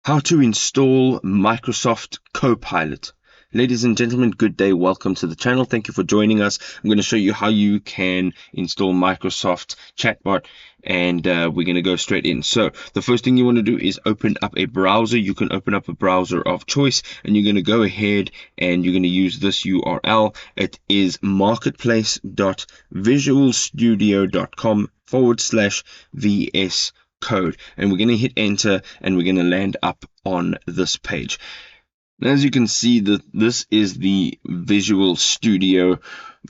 How to install Microsoft CoPilot. Ladies and gentlemen, good day. Welcome to the channel. Thank you for joining us. I'm going to show you how you can install Microsoft Chatbot, and we're going to go straight in. So the first thing you want to do is open up a browser. You can open up a browser of choice, and you're going to go ahead and you're going to use this URL. It is marketplace.visualstudio.com/VS Code, and we're going to hit enter, and we're going to land up on this page. And as you can see, this is the Visual Studio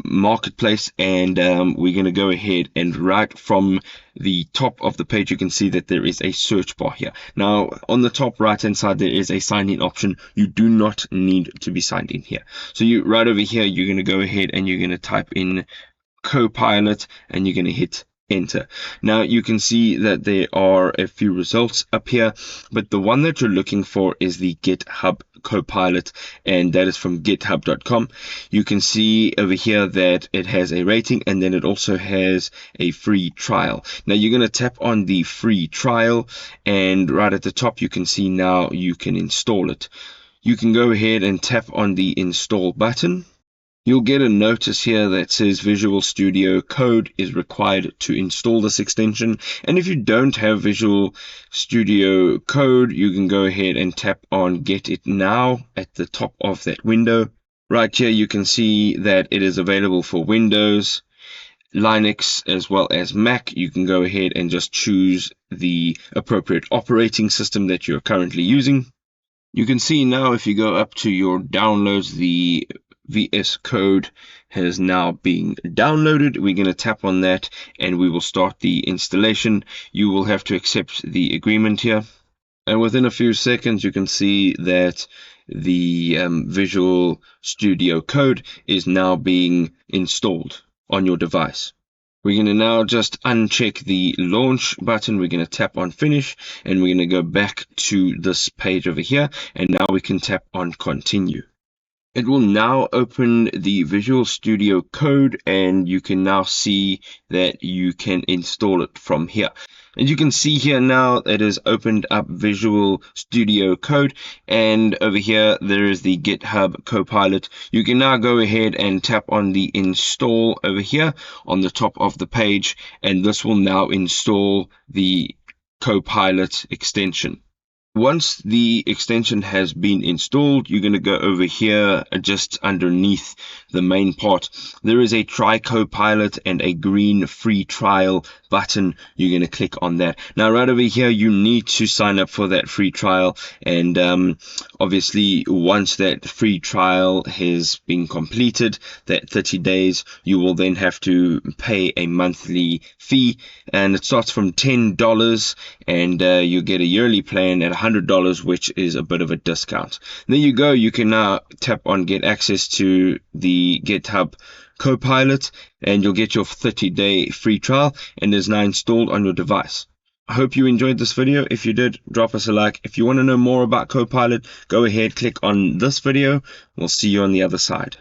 Marketplace, and we're going to go ahead and right from the top of the page, you can see that there is a search bar here. Now, on the top right hand side, there is a sign in option. You do not need to be signed in here. So you right over here, you're going to go ahead and you're going to type in CoPilot, and you're going to hit enter. Now you can see that there are a few results up here, but the one that you're looking for is the GitHub CoPilot, and that is from github.com. You can see over here that it has a rating, and then it also has a free trial. Now you're going to tap on the free trial, and right at the top you can see now you can install it. You can go ahead and tap on the install button. You'll get a notice here that says Visual Studio Code is required to install this extension. And if you don't have Visual Studio Code, you can go ahead and tap on Get It Now at the top of that window. Right here, you can see that it is available for Windows, Linux, as well as Mac. You can go ahead and just choose the appropriate operating system that you're currently using. You can see now, if you go up to your downloads, the VS Code has now been downloaded. We're going to tap on that, and we will start the installation. You will have to accept the agreement here, and within a few seconds you can see that the Visual Studio Code is now being installed on your device. We're going to now just uncheck the launch button. We're going to tap on finish, and we're going to go back to this page over here, and now we can tap on continue. It will now open the Visual Studio Code, and you can now see that you can install it from here. As you can see here now, it has opened up Visual Studio Code, and over here there is the GitHub Copilot. You can now go ahead and tap on the install over here on the top of the page, and this will now install the Copilot extension. Once the extension has been installed, you're going to go over here just underneath the main part. There is a Try CoPilot and a green free trial button. You're going to click on that. Now, right over here, you need to sign up for that free trial. And obviously, once that free trial has been completed, that 30 days, you will then have to pay a monthly fee. And it starts from $10, and you get a yearly plan at $100, which is a bit of a discount. There you go. You can now tap on get access to the GitHub Copilot, and you'll get your 30-day free trial, and is now installed on your device. I hope you enjoyed this video. If you did, drop us a like. If you want to know more about Copilot, go ahead, click on this video. We'll see you on the other side.